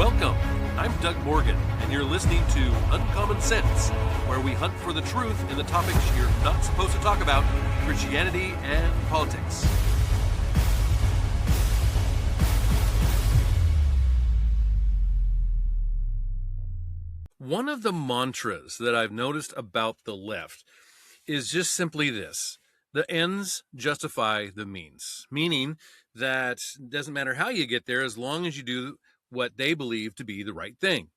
Welcome. I'm Doug Morgan, and you're listening to Uncommon Sense, where we hunt for the truth in the topics you're not supposed to talk about, Christianity and politics. One of the mantras that I've noticed about the left is just simply this: the ends justify the means, meaning that it doesn't matter how you get there as long as you do what they believe to be the right thing.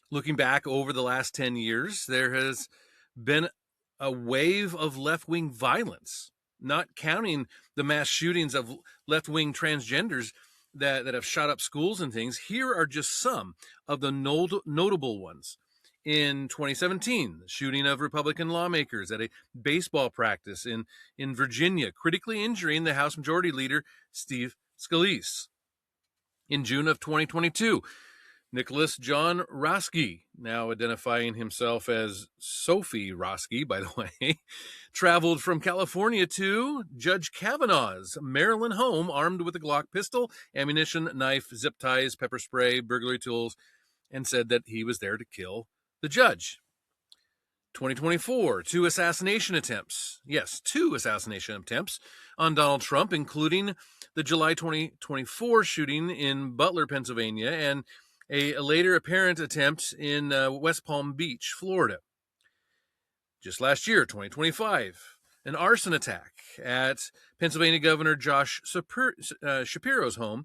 Looking back over the last 10 years, there has been a wave of left-wing violence, not counting the mass shootings of left-wing transgenders that have shot up schools and things. Here are just some of the notable ones. In 2017, the shooting of Republican lawmakers at a baseball practice in Virginia, critically injuring the House Majority Leader, Steve Scalise. In June of 2022, Nicholas John Roski, now identifying himself as Sophie Roski, by the way, traveled from California to Judge Kavanaugh's Maryland home armed with a Glock pistol, ammunition, knife, zip ties, pepper spray, burglary tools, and said that he was there to kill the judge. 2024, two assassination attempts. Yes, two assassination attempts on Donald Trump, including the July 2024 shooting in Butler, Pennsylvania, and a later apparent attempt in West Palm Beach, Florida. Just last year, 2025, an arson attack at Pennsylvania Governor Josh Shapiro's home.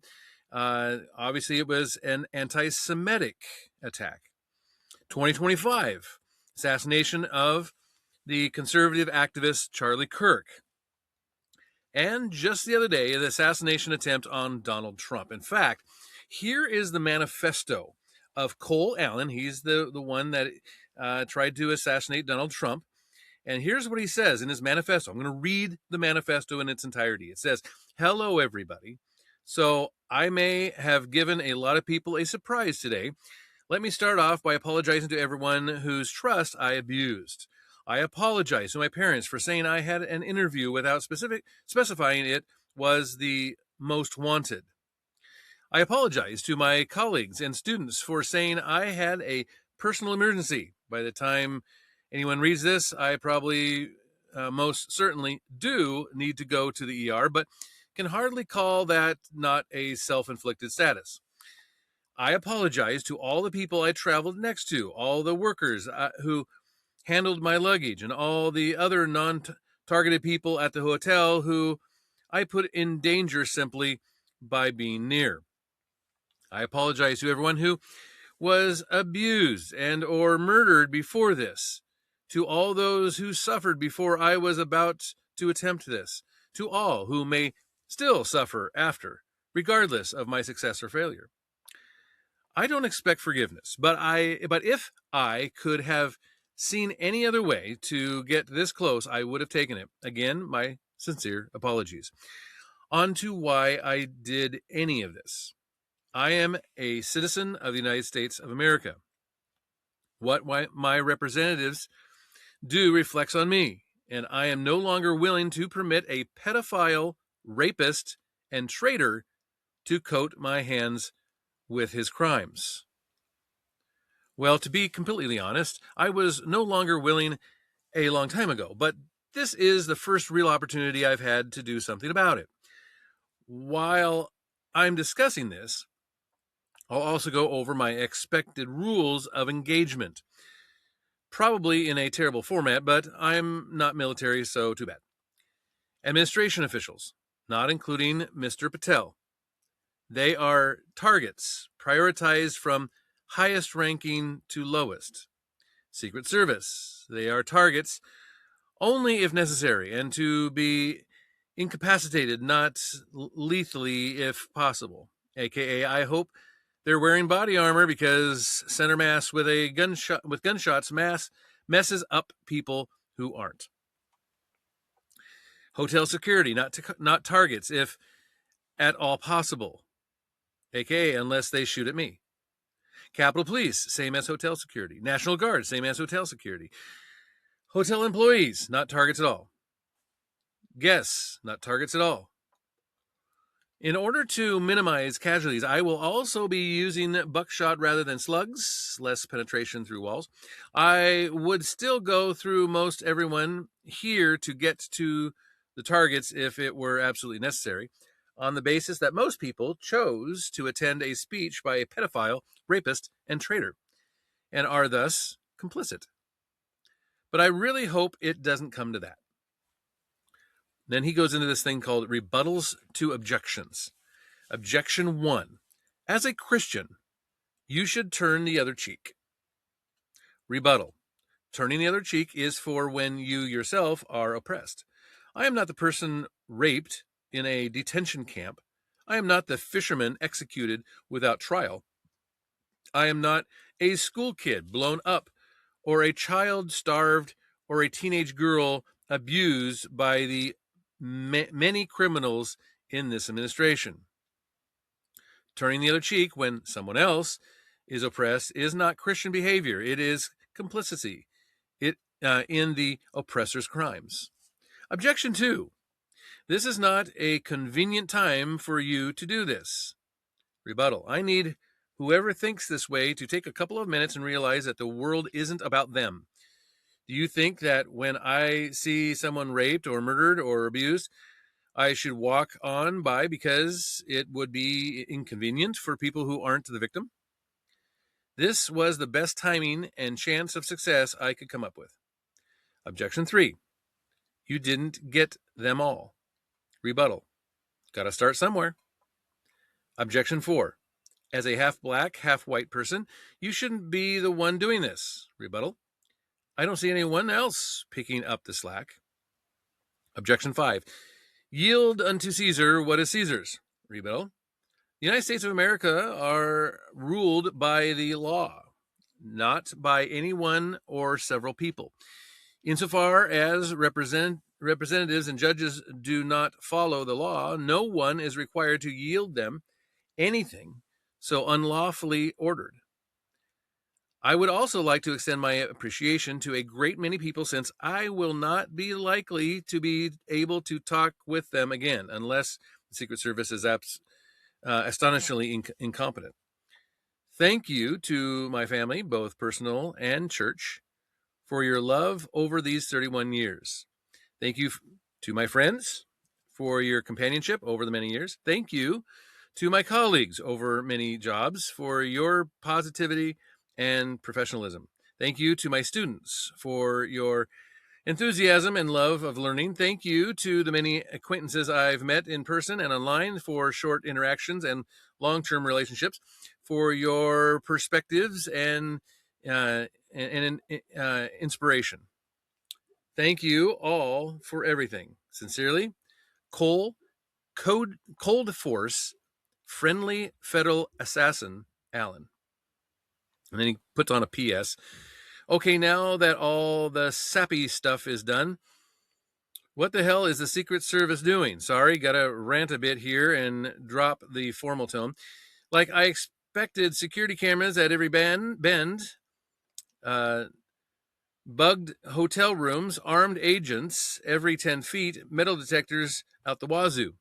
Obviously, it was an anti-Semitic attack. 2025, assassination of the conservative activist Charlie Kirk. And just the other day, the assassination attempt on Donald Trump. In fact, here is the manifesto of Cole Allen. He's the one that tried to assassinate Donald Trump. And here's what he says in his manifesto. I'm going to read the manifesto in its entirety. It says, "Hello, everybody. So I may have given a lot of people a surprise today. Let me start off by apologizing to everyone whose trust I abused. I apologize to my parents for saying I had an interview without specifying it was the most wanted. I apologize to my colleagues and students for saying I had a personal emergency. By the time anyone reads this, I probably most certainly do need to go to the ER, but can hardly call that not a self-inflicted status. I apologize to all the people I traveled next to, all the workers who handled my luggage, and all the other non-targeted people at the hotel who I put in danger simply by being near. I apologize to everyone who was abused and or murdered before this, to all those who suffered before I was about to attempt this, to all who may still suffer after, regardless of my success or failure. I don't expect forgiveness, but if I could have seen any other way to get this close, I would have taken it. Again, my sincere apologies. On to why I did any of this. I am a citizen of the United States of America. What my representatives do reflects on me, and I am no longer willing to permit a pedophile, rapist, and traitor to coat my hands with his crimes. Well, to be completely honest, I was no longer willing a long time ago, but this is the first real opportunity I've had to do something about it. While I'm discussing this, I'll also go over my expected rules of engagement. Probably in a terrible format, but I'm not military, so too bad. Administration officials, not including Mr. Patel. They are targets, prioritized from highest ranking to lowest. Secret Service, they are targets only if necessary and to be incapacitated, not lethally if possible. AKA, I hope they're wearing body armor because center mass with gunshots messes up people who aren't. Hotel security, not targets if at all possible. AKA, unless they shoot at me. Capitol Police, same as hotel security. National Guard, same as hotel security. Hotel employees, not targets at all. Guests, not targets at all. In order to minimize casualties, I will also be using buckshot rather than slugs, less penetration through walls. I would still go through most everyone here to get to the targets if it were absolutely necessary, on the basis that most people chose to attend a speech by a pedophile, rapist, and traitor, and are thus complicit. But I really hope it doesn't come to that. Then he goes into this thing called rebuttals to objections. Objection 1. As a Christian, you should turn the other cheek. Rebuttal. Turning the other cheek is for when you yourself are oppressed. I am not the person raped in a detention camp. I am not the fisherman executed without trial. I am not a school kid blown up, or a child starved, or a teenage girl abused by the many criminals in this administration. Turning the other cheek when someone else is oppressed is not Christian behavior. It is complicity in the oppressor's crimes. Objection 2. This is not a convenient time for you to do this. Rebuttal. I need whoever thinks this way to take a couple of minutes and realize that the world isn't about them. Do you think that when I see someone raped or murdered or abused, I should walk on by because it would be inconvenient for people who aren't the victim? This was the best timing and chance of success I could come up with. Objection 3. You didn't get them all. Rebuttal. Gotta start somewhere. Objection 4. As a half black, half white person, you shouldn't be the one doing this. Rebuttal. I don't see anyone else picking up the slack. Objection 5. Yield unto Caesar what is Caesar's. Rebuttal. The United States of America are ruled by the law, not by anyone or several people. Insofar as representatives and judges do not follow the law, no one is required to yield them anything so unlawfully ordered. I would also like to extend my appreciation to a great many people, since I will not be likely to be able to talk with them again unless the Secret Service is astonishingly incompetent. Thank you to my family, both personal and church, for your love over these 31 years. Thank you to my friends for your companionship over the many years. Thank you to my colleagues over many jobs for your positivity and professionalism. Thank you to my students for your enthusiasm and love of learning. Thank you to the many acquaintances I've met in person and online for short interactions and long-term relationships, for your perspectives and inspiration. Thank you all for everything. Sincerely, Cold Force, Friendly Federal Assassin, Allen. And then he puts on a PS. Okay, now that all the sappy stuff is done, what the hell is the Secret Service doing? Sorry, gotta rant a bit here and drop the formal tone. Like I expected, security cameras at every bend, bugged hotel rooms, armed agents every 10 feet, metal detectors out the wazoo.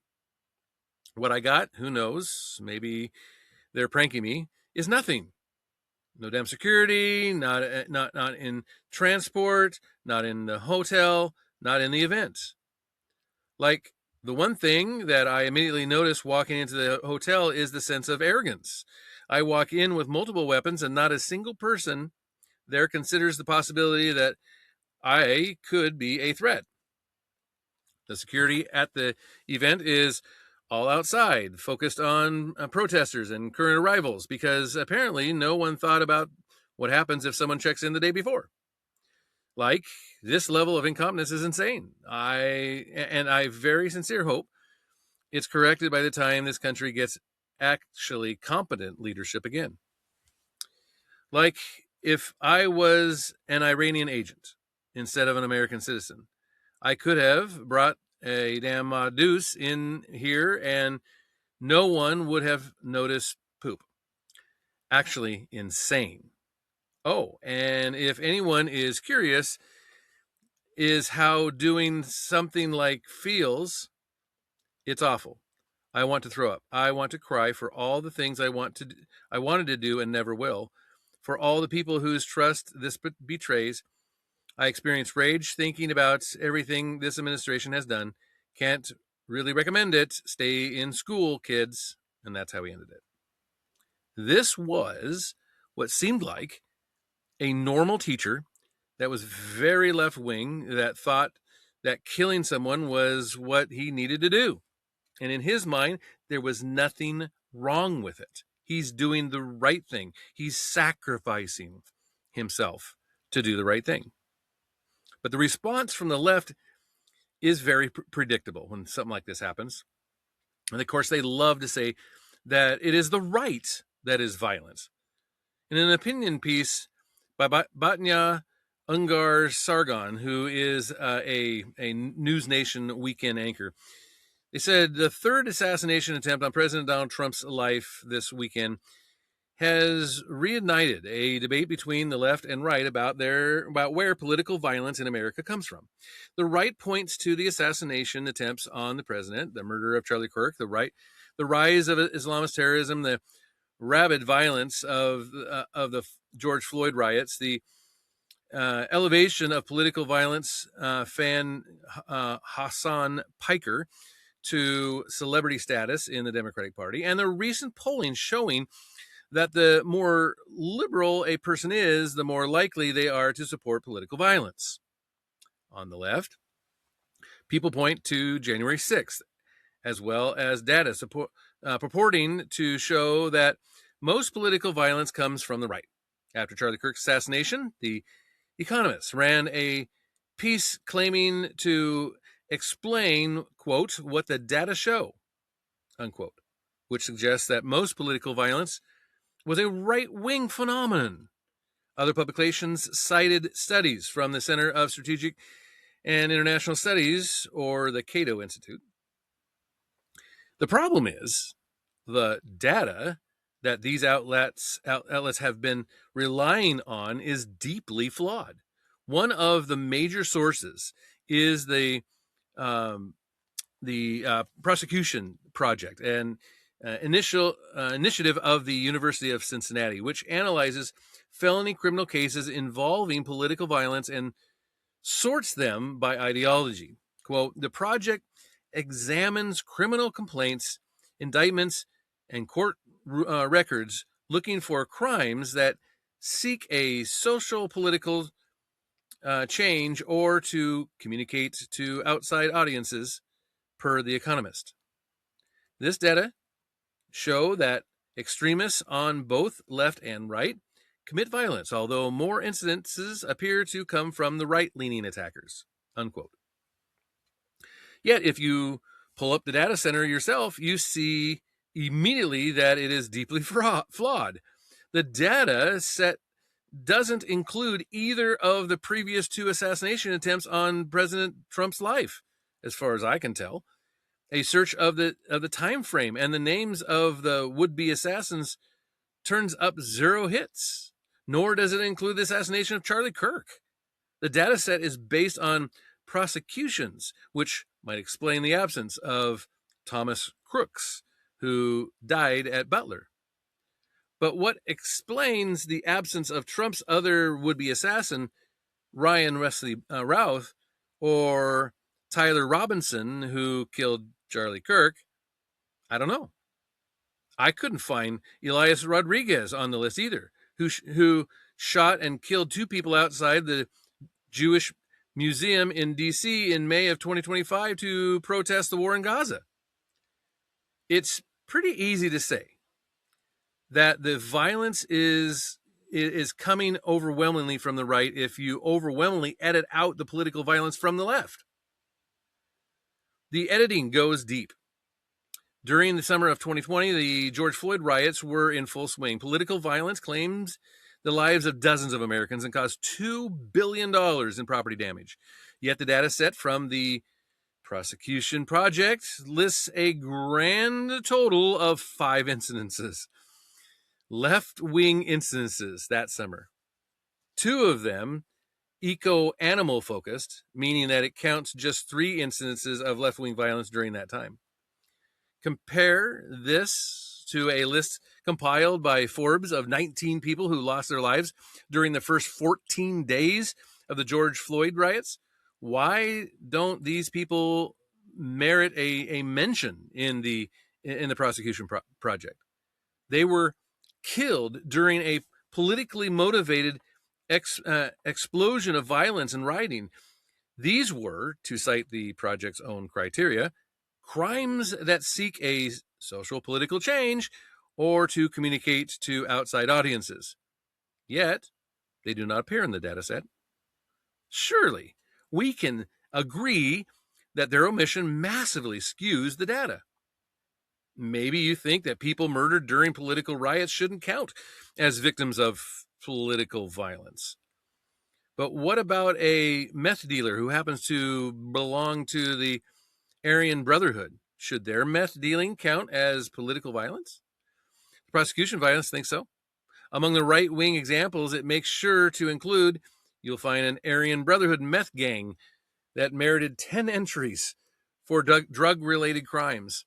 What I got, who knows, maybe they're pranking me, is nothing. No damn security, not in transport, not in the hotel, not in the event. Like, the one thing that I immediately noticed walking into the hotel is the sense of arrogance. I walk in with multiple weapons, and not a single person there considers the possibility that I could be a threat. The security at the event is all outside, focused on protesters and current arrivals, because apparently no one thought about what happens if someone checks in the day before. Like, this level of incompetence is insane. I very sincere hope it's corrected by the time this country gets actually competent leadership again. Like, if I was an Iranian agent instead of an American citizen, I could have brought a damn deuce in here and no one would have noticed poop. Actually, insane. Oh, and if anyone is curious, is how doing something like feels, it's awful. I want to throw up. I want to cry for all the things I wanted to do and never will. For all the people whose trust this betrays, I experience rage thinking about everything this administration has done. Can't really recommend it. Stay in school, kids. And that's how we ended it. This was what seemed like a normal teacher that was very left wing, that thought that killing someone was what he needed to do. And in his mind, there was nothing wrong with it. He's doing the right thing. He's sacrificing himself to do the right thing. But the response from the left is very predictable when something like this happens. And of course, they love to say that it is the right that is violent. In an opinion piece by Batnya Ungar Sargon, who is a News Nation weekend anchor, they said the third assassination attempt on President Donald Trump's life this weekend has reignited a debate between the left and right about where political violence in America comes from. The right points to the assassination attempts on the president, the murder of Charlie Kirk, the rise of Islamist terrorism, the rabid violence of the George Floyd riots, the elevation of political violence fan Hassan Piker to celebrity status in the Democratic Party, and the recent polling showing that the more liberal a person is, the more likely they are to support political violence. On the left, people point to January 6th, as well as data purporting to show that most political violence comes from the right. After Charlie Kirk's assassination, The Economist ran a piece claiming to explain, quote, what the data show, unquote, which suggests that most political violence was a right-wing phenomenon. Other publications cited studies from the Center of Strategic and International Studies, or the Cato Institute. The problem is the data that these outlets have been relying on is deeply flawed. One of the major sources is the prosecution project and initiative of the University of Cincinnati, which analyzes felony criminal cases involving political violence and sorts them by ideology. Quote, the project examines criminal complaints, indictments, and court records looking for crimes that seek a social political change or to communicate to outside audiences, per The Economist. This data show that extremists on both left and right commit violence, although more incidences appear to come from the right-leaning attackers, unquote. Yet, if you pull up the data center yourself, you see immediately that it is deeply flawed. The data set doesn't include either of the previous two assassination attempts on President Trump's life, as far as I can tell. A search of the time frame and the names of the would-be assassins turns up 0 hits, nor does it include the assassination of Charlie Kirk. The data set is based on prosecutions, which might explain the absence of Thomas Crooks, who died at Butler. But what explains the absence of Trump's other would-be assassin, Ryan Wesley Routh, or Tyler Robinson, who killed Charlie Kirk? I don't know. I couldn't find Elias Rodriguez on the list either, who shot and killed 2 people outside the Jewish Museum in D.C. in May of 2025 to protest the war in Gaza. It's pretty easy to say that the violence is coming overwhelmingly from the right if you overwhelmingly edit out the political violence from the left. The editing goes deep. During the summer of 2020, the George Floyd riots were in full swing. Political violence claims the lives of dozens of Americans and caused $2 billion in property damage. Yet the data set from the prosecution project lists a grand total of 5 incidences, left-wing incidences that summer. 2 of them eco-animal focused, meaning that it counts just 3 incidences of left-wing violence during that time. Compare this to a list compiled by Forbes of 19 people who lost their lives during the first 14 days of the George Floyd riots. Why don't these people merit a mention in the prosecution project? They were killed during a politically motivated explosion of violence and rioting. These were, to cite the project's own criteria, crimes that seek a social political change or to communicate to outside audiences. Yet, they do not appear in the dataset. Surely, we can agree that their omission massively skews the data. Maybe you think that people murdered during political riots shouldn't count as victims of political violence. But what about a meth dealer who happens to belong to the Aryan Brotherhood? Should their meth dealing count as political violence? The prosecution violence thinks so. Among the right-wing examples it makes sure to include, you'll find an Aryan Brotherhood meth gang that merited 10 entries for drug-related crimes.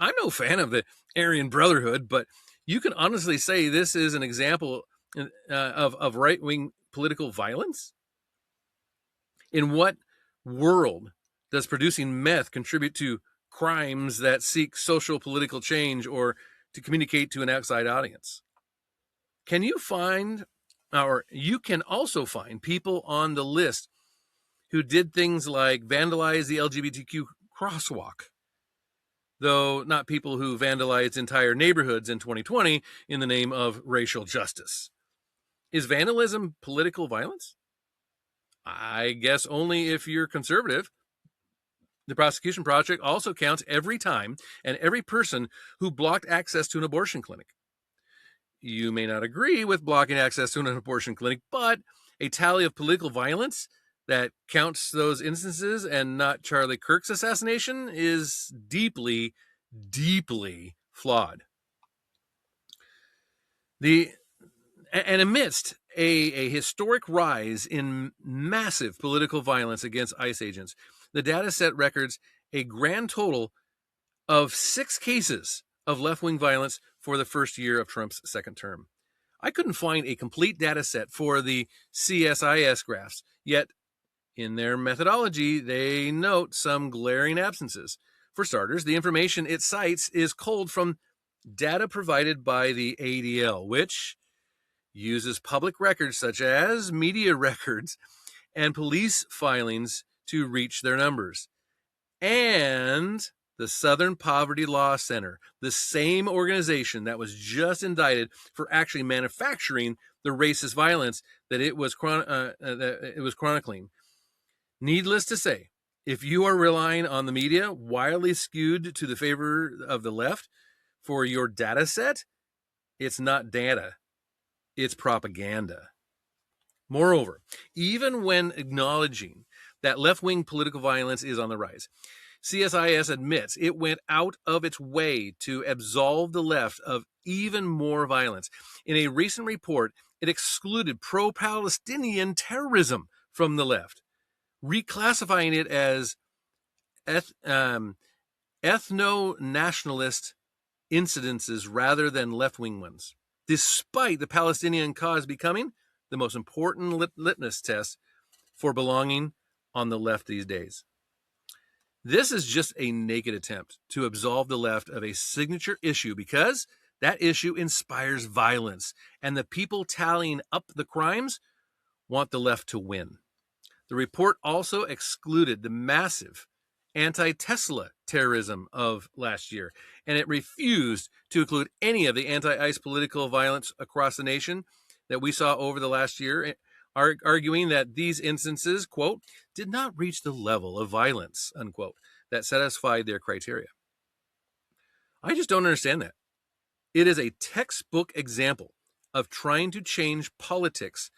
I'm no fan of the Aryan Brotherhood, but you can honestly say this is an example of right-wing political violence? In what world does producing meth contribute to crimes that seek social political change or to communicate to an outside audience? Can you find, or you can also find people on the list who did things like vandalize the LGBTQ crosswalk, though not people who vandalized entire neighborhoods in 2020 in the name of racial justice. Is vandalism political violence? I guess only if you're conservative. The prosecution project also counts every time and every person who blocked access to an abortion clinic. You may not agree with blocking access to an abortion clinic, but a tally of political violence that counts those instances and not Charlie Kirk's assassination is deeply, deeply flawed. And amidst a historic rise in massive political violence against ICE agents, the data set records a grand total of 6 cases of left-wing violence for the first year of Trump's second term. I couldn't find a complete data set for the CSIS graphs, yet in their methodology, they note some glaring absences. For starters, the information it cites is culled from data provided by the ADL, which uses public records such as media records and police filings to reach their numbers. And the Southern Poverty Law Center, the same organization that was just indicted for actually manufacturing the racist violence that it was chronicling. Needless to say, if you are relying on the media wildly skewed to the favor of the left for your data set, it's not data, it's propaganda. Moreover, even when acknowledging that left-wing political violence is on the rise, CSIS admits it went out of its way to absolve the left of even more violence. In a recent report, it excluded pro-Palestinian terrorism from the left, reclassifying it as ethno-nationalist incidences rather than left-wing ones, despite the Palestinian cause becoming the most important litmus test for belonging on the left these days. This is just a naked attempt to absolve the left of a signature issue because that issue inspires violence, and the people tallying up the crimes want the left to win. The report also excluded the massive anti-Tesla terrorism of last year, and it refused to include any of the anti-ICE political violence across the nation that we saw over the last year, arguing that these instances, quote, did not reach the level of violence, unquote, that satisfied their criteria. I just don't understand that. It is a textbook example of trying to change politics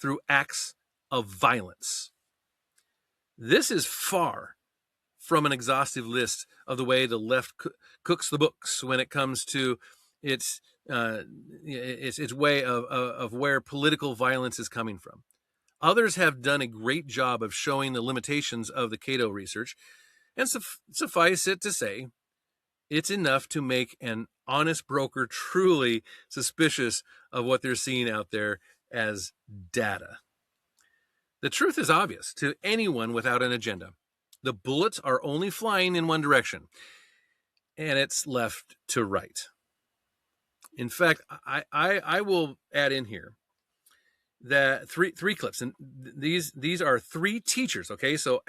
through acts of violence. This is far from an exhaustive list of the way the left cooks the books when it comes to its way of where political violence is coming from. Others have done a great job of showing the limitations of the Cato research, and suffice it to say, It's enough to make an honest broker truly suspicious of what they're seeing out there as data. The truth is obvious to anyone without an agenda. The bullets are only flying in one direction, and it's left to right. In fact, I will add in here that three clips, and these are three teachers. Okay, so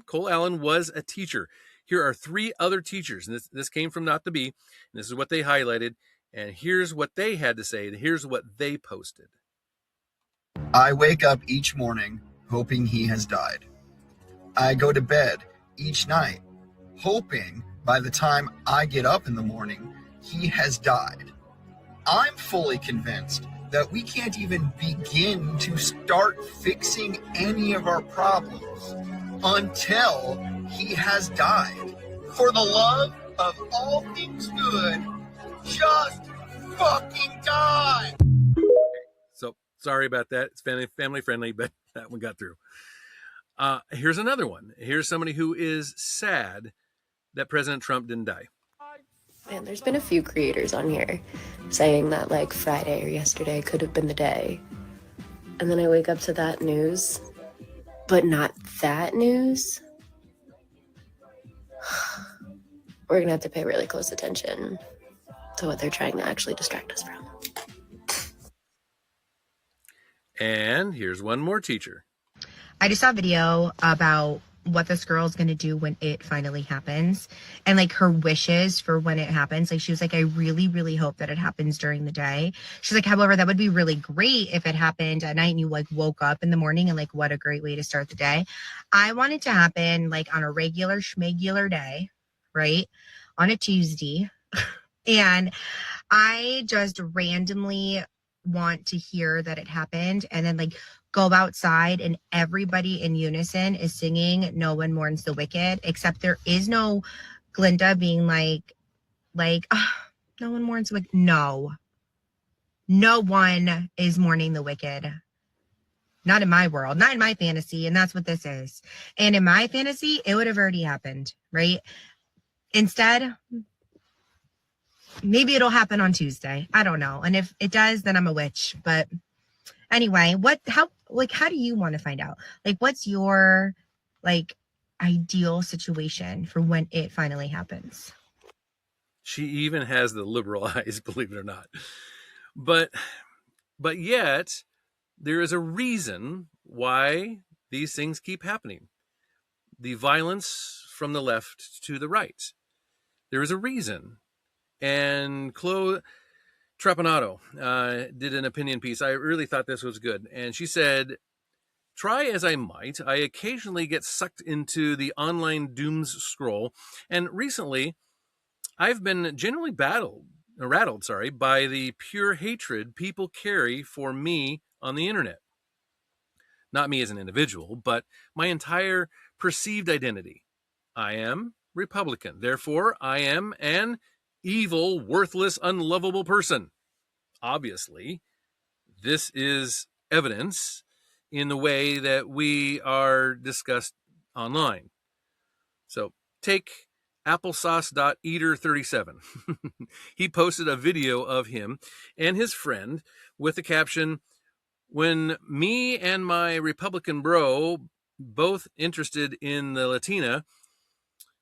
Cole Allen was a teacher. Here are three other teachers, and this came from Not the Bee, and this is what they highlighted, and here's what they had to say. Here's what they posted. I wake up each morning hoping he has died. I go to bed each night hoping by the time I get up in the morning, he has died. I'm fully convinced that we can't even begin to start fixing any of our problems until he has died. For the love of all things good, just fucking die. So sorry about that. It's family friendly, but that one got through. Here's another one. Here's somebody who is sad that President Trump didn't die. Man, there's been a few creators on here saying that like Friday or yesterday could have been the day. And then I wake up to that news, but not that news. We're going to have to pay really close attention to what they're trying to actually distract us from. And here's one more teacher. I just saw a video about what this girl's going to do when it finally happens and like her wishes for when it happens. Like she was like, I really, really hope that it happens during the day. She's like, however, that would be really great if it happened at night and you like woke up in the morning and like, what a great way to start the day. I want it to happen like on a regular schmegular day, right? On a Tuesday. And I just randomly want to hear that it happened and then like go outside and everybody in unison is singing No One Mourns the Wicked, except there is no Glinda being like oh, no one mourns the wicked. No one is mourning the wicked. Not in my world, not in my fantasy. And that's what this is. And in my fantasy, it would have already happened, right? Instead, maybe it'll happen on Tuesday. I don't know. And if it does, then I'm a witch. But anyway, how do you want to find out? Like, what's your like ideal situation for when it finally happens? She even has the liberal eyes, believe it or not. But yet there is a reason why these things keep happening. The violence from the left to the right. There is a reason. And Chloe Trapanato did an opinion piece. I really thought this was good. And she said, try as I might, I occasionally get sucked into the online dooms scroll. And recently, I've been genuinely rattled by the pure hatred people carry for me on the internet. Not me as an individual, but my entire perceived identity. I am Republican. Therefore, I am an evil, worthless, unlovable person. Obviously, this is evidence in the way that we are discussed online. So take applesauce.eater37. He posted a video of him and his friend with the caption, when me and my Republican bro both interested in the Latina,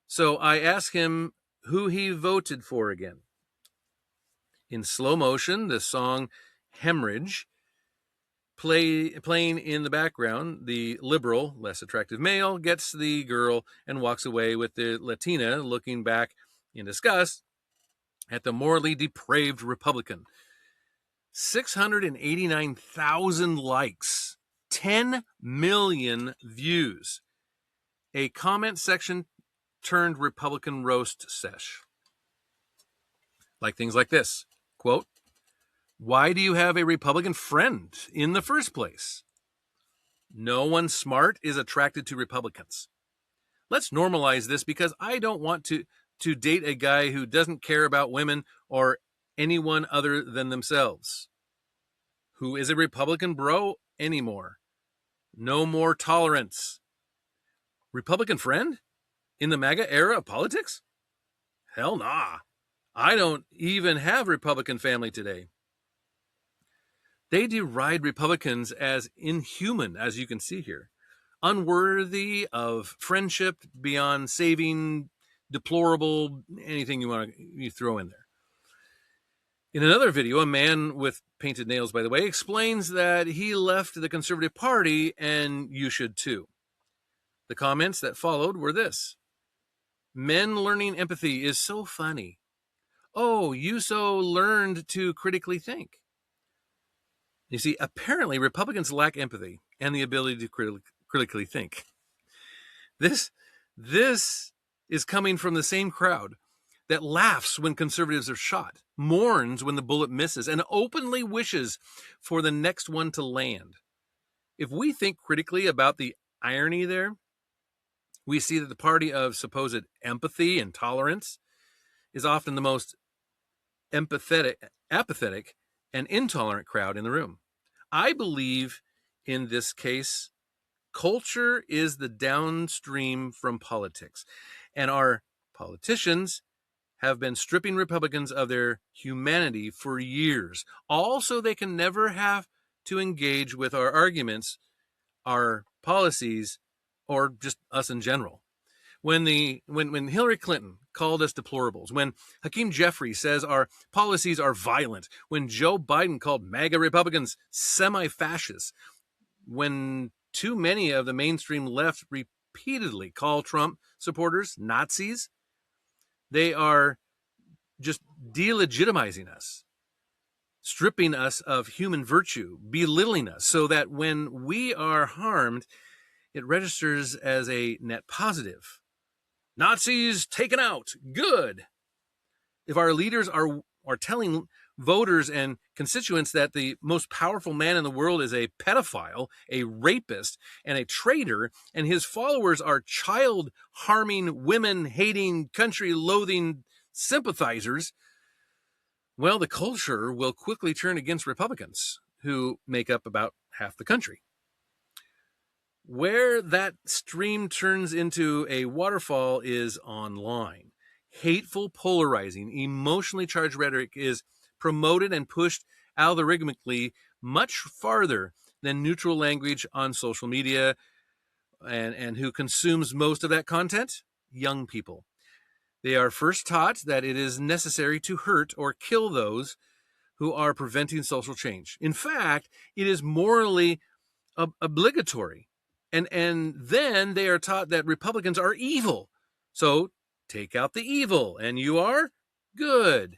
so I asked him who he voted for again. In slow motion, the song Hemorrhage playing in the background, the liberal, less attractive male gets the girl and walks away with the Latina looking back in disgust at the morally depraved Republican. 689,000 likes, 10 million views. A comment section turned Republican roast sesh. Like things like this, quote, why do you have a Republican friend in the first place? No one smart is attracted to Republicans. Let's normalize this because I don't want to date a guy who doesn't care about women or anyone other than themselves. Who is a Republican bro anymore? No more tolerance. Republican friend? In the MAGA era of politics? Hell nah. I don't even have a Republican family today. They deride Republicans as inhuman, as you can see here, unworthy of friendship beyond saving, deplorable, anything you throw in there. In another video, a man with painted nails, by the way, explains that he left the Conservative Party and you should too. The comments that followed were this: men learning empathy is so funny. Oh, you so learned to critically think. You see, apparently Republicans lack empathy and the ability to critically think. This is coming from the same crowd that laughs when conservatives are shot, mourns when the bullet misses, and openly wishes for the next one to land. If we think critically about the irony there, we see that the party of supposed empathy and tolerance is often the most apathetic, and intolerant crowd in the room. I believe in this case, culture is the downstream from politics, and our politicians have been stripping Republicans of their humanity for years, all so they can never have to engage with our arguments, our policies, or just us in general. When Hillary Clinton called us deplorables, when Hakeem Jeffries says our policies are violent, when Joe Biden called MAGA Republicans semi-fascists, when too many of the mainstream left repeatedly call Trump supporters Nazis, they are just delegitimizing us, stripping us of human virtue, belittling us, so that when we are harmed, it registers as a net positive. Nazis taken out. Good. If our leaders are telling voters and constituents that the most powerful man in the world is a pedophile, a rapist, and a traitor, and his followers are child-harming, women-hating, country-loathing sympathizers, well, the culture will quickly turn against Republicans, who make up about half the country. Where that stream turns into a waterfall is online. Hateful, polarizing, emotionally charged rhetoric is promoted and pushed algorithmically much farther than neutral language on social media. And who consumes most of that content? Young people. They are first taught that it is necessary to hurt or kill those who are preventing social change. In fact, it is morally obligatory. And then they are taught that Republicans are evil. So take out the evil and you are good.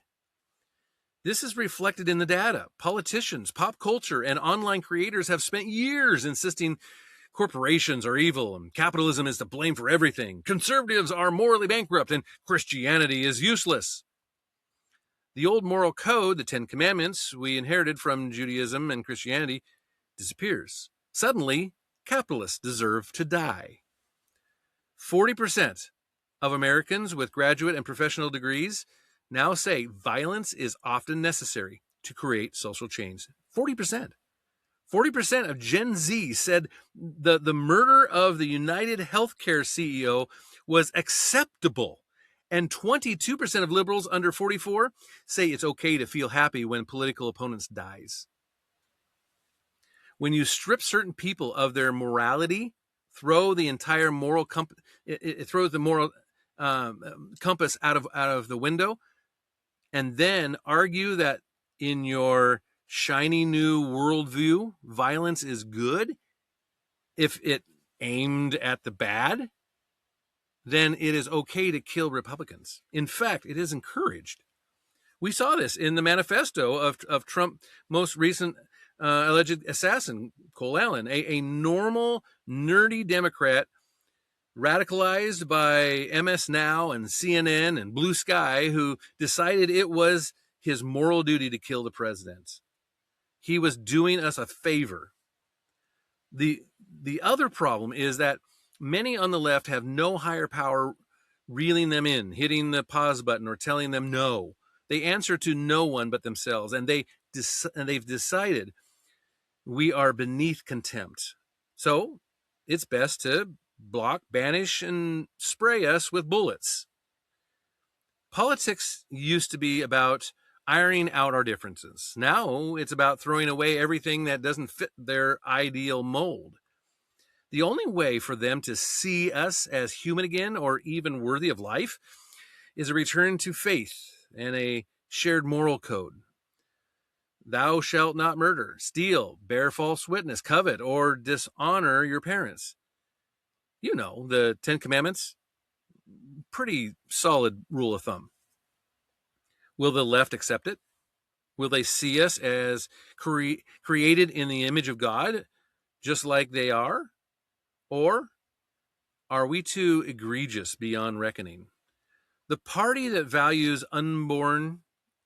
This is reflected in the data. Politicians, pop culture, and online creators have spent years insisting corporations are evil and capitalism is to blame for everything. Conservatives are morally bankrupt and Christianity is useless. The old moral code, the 10 Commandments we inherited from Judaism and Christianity, disappears. Suddenly, capitalists deserve to die. 40% of Americans with graduate and professional degrees now say violence is often necessary to create social change. 40%. 40% of Gen Z said the murder of the United Healthcare CEO was acceptable. And 22% of liberals under 44 say it's okay to feel happy when political opponents dies. When you strip certain people of their morality, throw the entire moral it throws the moral compass out of the window, and then argue that in your shiny new worldview, violence is good, if it aimed at the bad, then it is okay to kill Republicans. In fact, it is encouraged. We saw this in the manifesto of Trump's most recent alleged assassin, Cole Allen, a normal, nerdy Democrat radicalized by MS Now and CNN and Blue Sky, who decided it was his moral duty to kill the president. He was doing us a favor. The other problem is that many on the left have no higher power reeling them in, hitting the pause button, or telling them no. They answer to no one but themselves, and they've decided we are beneath contempt. So it's best to block, banish, and spray us with bullets. Politics used to be about ironing out our differences. Now it's about throwing away everything that doesn't fit their ideal mold. The only way for them to see us as human again, or even worthy of life, is a return to faith and a shared moral code. Thou shalt not murder, steal, bear false witness, covet, or dishonor your parents. You know, the 10 Commandments. Pretty solid rule of thumb. Will the left accept it? Will they see us as created in the image of God, just like they are? Or are we too egregious beyond reckoning? The party that values unborn,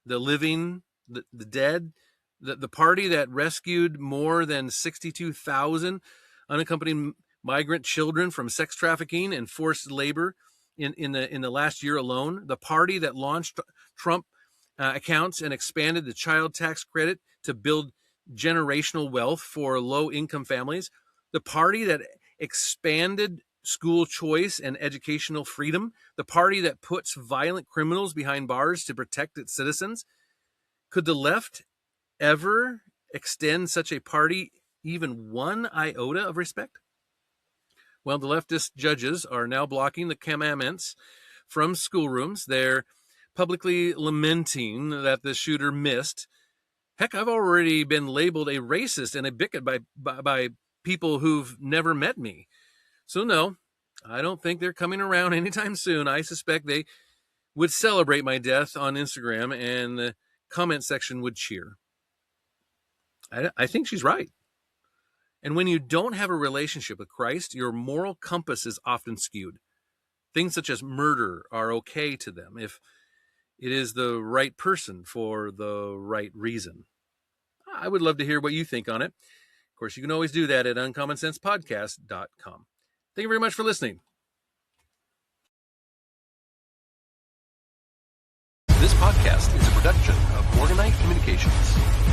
the living, the dead, the party that rescued more than 62,000 unaccompanied migrant children from sex trafficking and forced labor in the last year alone, the party that launched Trump accounts and expanded the child tax credit to build generational wealth for low-income families, the party that expanded school choice and educational freedom, the party that puts violent criminals behind bars to protect its citizens. Could the left ever extend such a party even one iota of respect? Well, the leftist judges are now blocking the commandments from schoolrooms. They're publicly lamenting that the shooter missed. Heck, I've already been labeled a racist and a bigot by people who've never met me. So no, I don't think they're coming around anytime soon. I suspect they would celebrate my death on Instagram and the comment section would cheer. I think she's right. And when you don't have a relationship with Christ, your moral compass is often skewed. Things such as murder are okay to them if it is the right person for the right reason. I would love to hear what you think on it. Of course, you can always do that at uncommonsensepodcast.com. Thank you very much for listening. This podcast is a production of Organite Communications.